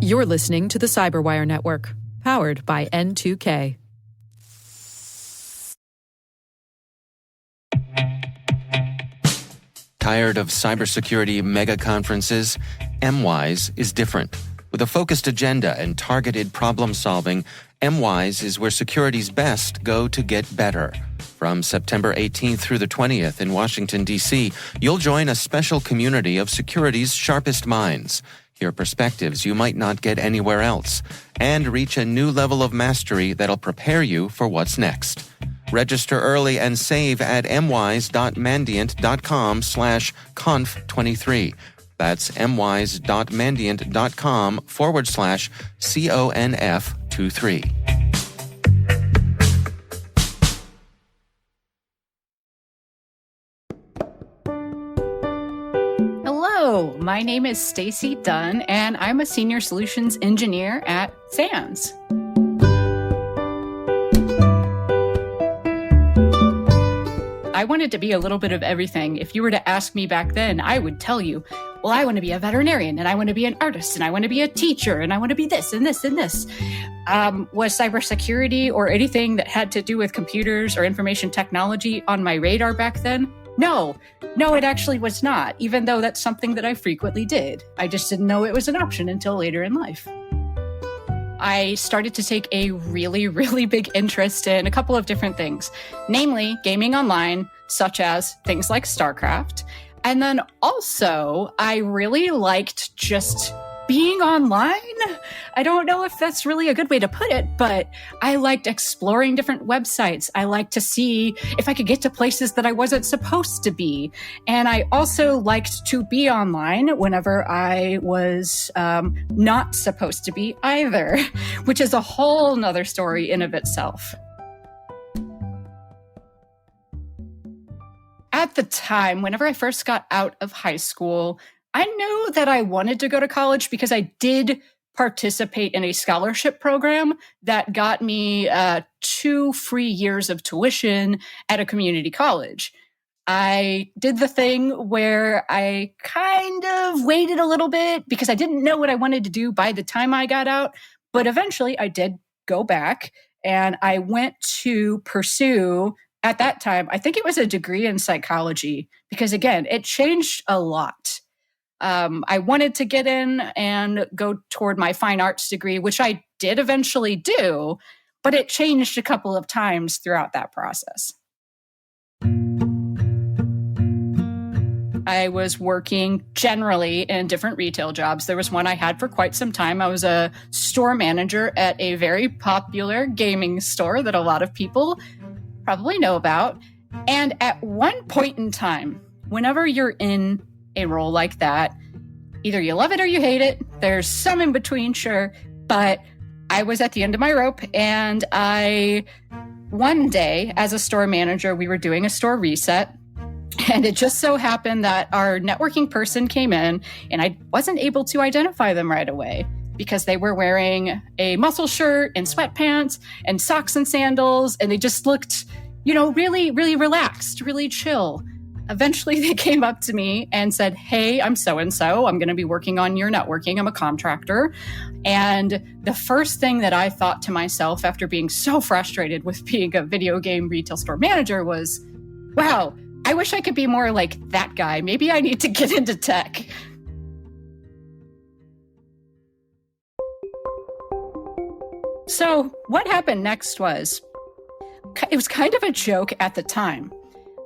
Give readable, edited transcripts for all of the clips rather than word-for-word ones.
You're listening to the Cyberwire Network, powered by N2K. Tired of cybersecurity mega conferences? MWise is different. With a focused agenda and targeted problem solving, MWise is where security's best go to get better. From September 18th through the 20th in Washington, D.C., you'll join a special community of security's sharpest minds. Hear perspectives you might not get anywhere else, and reach a new level of mastery that'll prepare you for what's next. Register early and save at mwise.mandiant.com/conf23. That's mwise.mandiant.com/CONF23. Hello, my name is Stacy Dunn, and I'm a Senior Solutions Engineer at SANS. I wanted to be a little bit of everything. If you were to ask me back then, I would tell you, well, I want to be a veterinarian, and I want to be an artist, and I want to be a teacher, and I want to be this and this and this. Was cybersecurity or anything that had to do with computers or information technology on my radar back then? No, it actually was not, even though that's something that I frequently did. I just didn't know it was an option until later in life. I started to take a really, really big interest in a couple of different things, namely gaming online, such as things like StarCraft. And then also, I really liked just being online. I don't know if that's really a good way to put it, but I liked exploring different websites. I liked to see if I could get to places that I wasn't supposed to be. And I also liked to be online whenever I was not supposed to be either, which is a whole nother story in of itself. At the time, whenever I first got out of high school, I knew that I wanted to go to college because I did participate in a scholarship program that got me 2 free years of tuition at a community college. I did the thing where I kind of waited a little bit because I didn't know what I wanted to do by the time I got out, but eventually I did go back and I went to pursue, at that time, I think it was a degree in psychology, because again, it changed a lot. I wanted to get in and go toward my fine arts degree, which I did eventually do, but it changed a couple of times throughout that process. I was working generally in different retail jobs. There was one I had for quite some time. I was a store manager at a very popular gaming store that a lot of people probably know about. And at one point in time, whenever you're in a role like that, either you love it or you hate it. There's some in between, sure. But I was at the end of my rope, and one day, as a store manager, we were doing a store reset. And it just so happened that our networking person came in, and I wasn't able to identify them right away because they were wearing a muscle shirt and sweatpants and socks and sandals, and they just looked, really, really relaxed, really chill. Eventually, they came up to me and said, "Hey, I'm so-and-so. I'm going to be working on your networking. I'm a contractor." And the first thing that I thought to myself after being so frustrated with being a video game retail store manager was, wow, I wish I could be more like that guy. Maybe I need to get into tech. So what happened next was, it was kind of a joke at the time.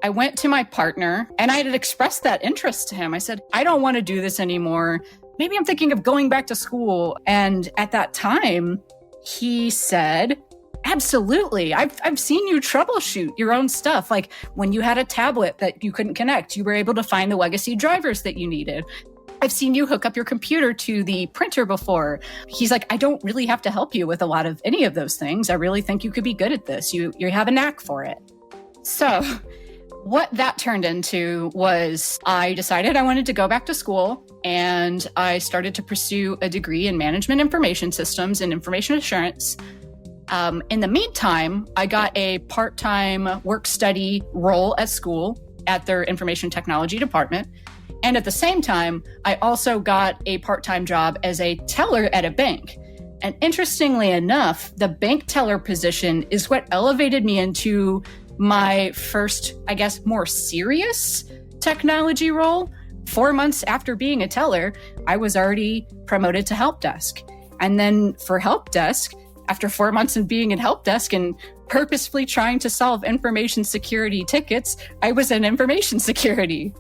I went to my partner and I had expressed that interest to him. I said, I don't want to do this anymore. Maybe I'm thinking of going back to school. And at that time, he said, absolutely. I've seen you troubleshoot your own stuff. Like when you had a tablet that you couldn't connect, you were able to find the legacy drivers that you needed. I've seen you hook up your computer to the printer before. He's like, I don't really have to help you with a lot of any of those things. I really think you could be good at this. You have a knack for it. So what that turned into was I decided I wanted to go back to school, and I started to pursue a degree in management information systems and information assurance. In the meantime, I got a part-time work study role at school at their information technology department. And at the same time, I also got a part-time job as a teller at a bank. And interestingly enough, the bank teller position is what elevated me into my first, I guess, more serious technology role. 4 months after being a teller, I was already promoted to help desk. And then for help desk, after 4 months of being in help desk and purposefully trying to solve information security tickets, I was in information security.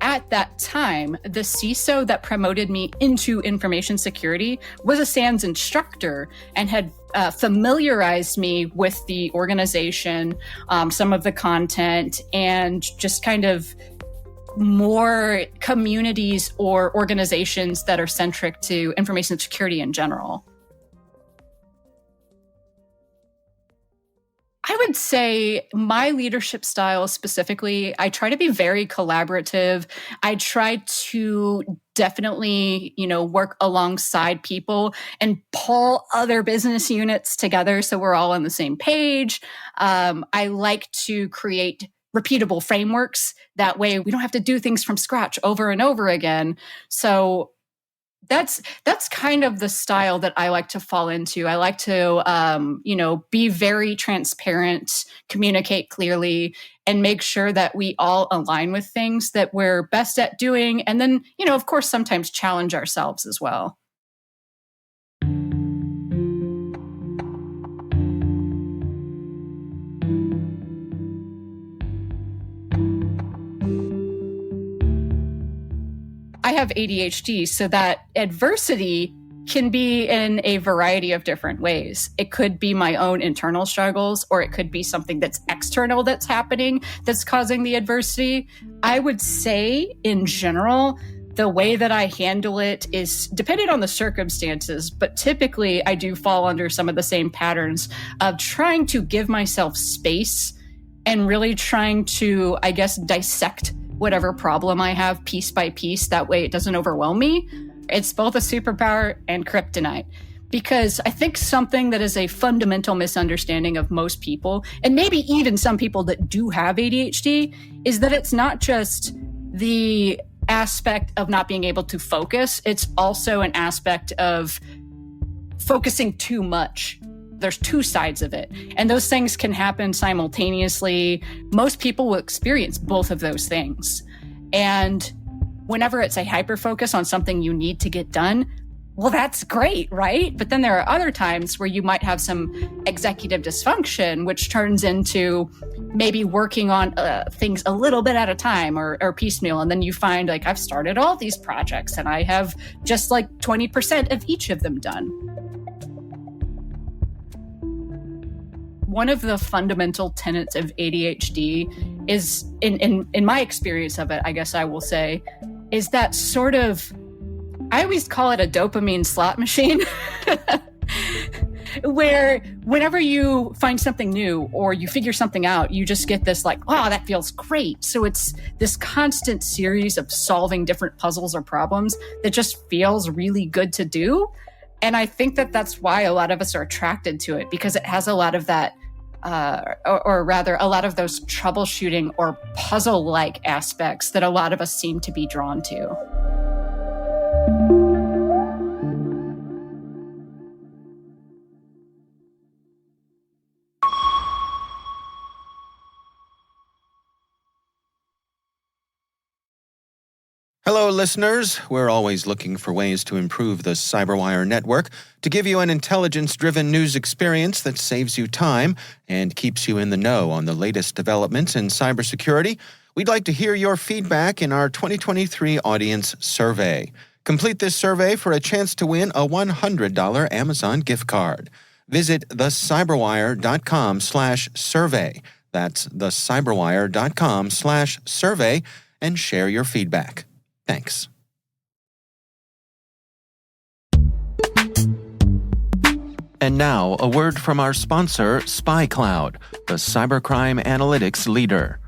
At that time, the CISO that promoted me into information security was a SANS instructor and had familiarized me with the organization, some of the content, and just kind of more communities or organizations that are centric to information security in general. I would say my leadership style specifically, I try to be very collaborative. I try to definitely, work alongside people and pull other business units together so we're all on the same page. I like to create repeatable frameworks. That way we don't have to do things from scratch over and over again. So that's kind of the style that I like to fall into. I like to, be very transparent, communicate clearly, and make sure that we all align with things that we're best at doing. And then, of course, sometimes challenge ourselves as well. I have ADHD, so that adversity can be in a variety of different ways. It could be my own internal struggles, or it could be something that's external that's happening that's causing the adversity. I would say, in general, the way that I handle it is dependent on the circumstances, but typically I do fall under some of the same patterns of trying to give myself space and really trying to, I guess, dissect whatever problem I have piece by piece. That way it doesn't overwhelm me. It's both a superpower and kryptonite. Because I think something that is a fundamental misunderstanding of most people, and maybe even some people that do have ADHD, is that it's not just the aspect of not being able to focus. It's also an aspect of focusing too much. There's two sides of it, and those things can happen simultaneously. Most people will experience both of those things. And whenever it's a hyper focus on something you need to get done, well, that's great, right? But then there are other times where you might have some executive dysfunction, which turns into maybe working on things a little bit at a time or piecemeal. And then you find, like, I've started all these projects and I have just like 20% of each of them done. One of the fundamental tenets of ADHD is, in my experience of it, I guess I will say, is that sort of, I always call it a dopamine slot machine, where whenever you find something new or you figure something out, you just get this like, wow, that feels great. So it's this constant series of solving different puzzles or problems that just feels really good to do. And I think that that's why a lot of us are attracted to it, because it has a lot of that, or rather a lot of those troubleshooting or puzzle-like aspects that a lot of us seem to be drawn to. Hello, listeners. We're always looking for ways to improve the Cyberwire network to give you an intelligence-driven news experience that saves you time and keeps you in the know on the latest developments in cybersecurity. We'd like to hear your feedback in our 2023 audience survey. Complete this survey for a chance to win a $100 Amazon gift card. Visit thecyberwire.com/survey. That's thecyberwire.com/survey and share your feedback. Thanks. And now, a word from our sponsor, SpyCloud, the cybercrime analytics leader.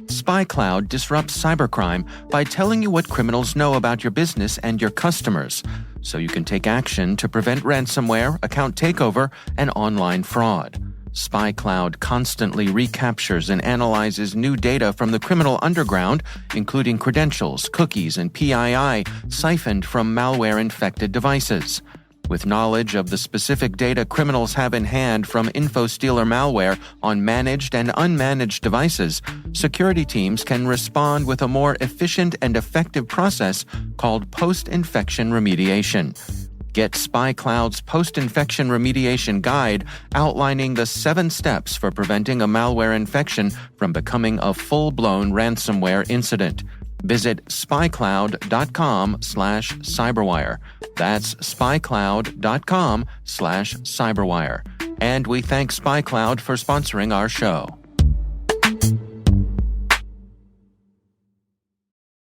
SpyCloud disrupts cybercrime by telling you what criminals know about your business and your customers, so you can take action to prevent ransomware, account takeover, and online fraud. SpyCloud constantly recaptures and analyzes new data from the criminal underground, including credentials, cookies, and PII siphoned from malware-infected devices. With knowledge of the specific data criminals have in hand from InfoStealer malware on managed and unmanaged devices, security teams can respond with a more efficient and effective process called post-infection remediation. Get SpyCloud's post-infection remediation guide outlining the 7 steps for preventing a malware infection from becoming a full-blown ransomware incident. Visit spycloud.com/cyberwire. That's spycloud.com/cyberwire. And we thank SpyCloud for sponsoring our show.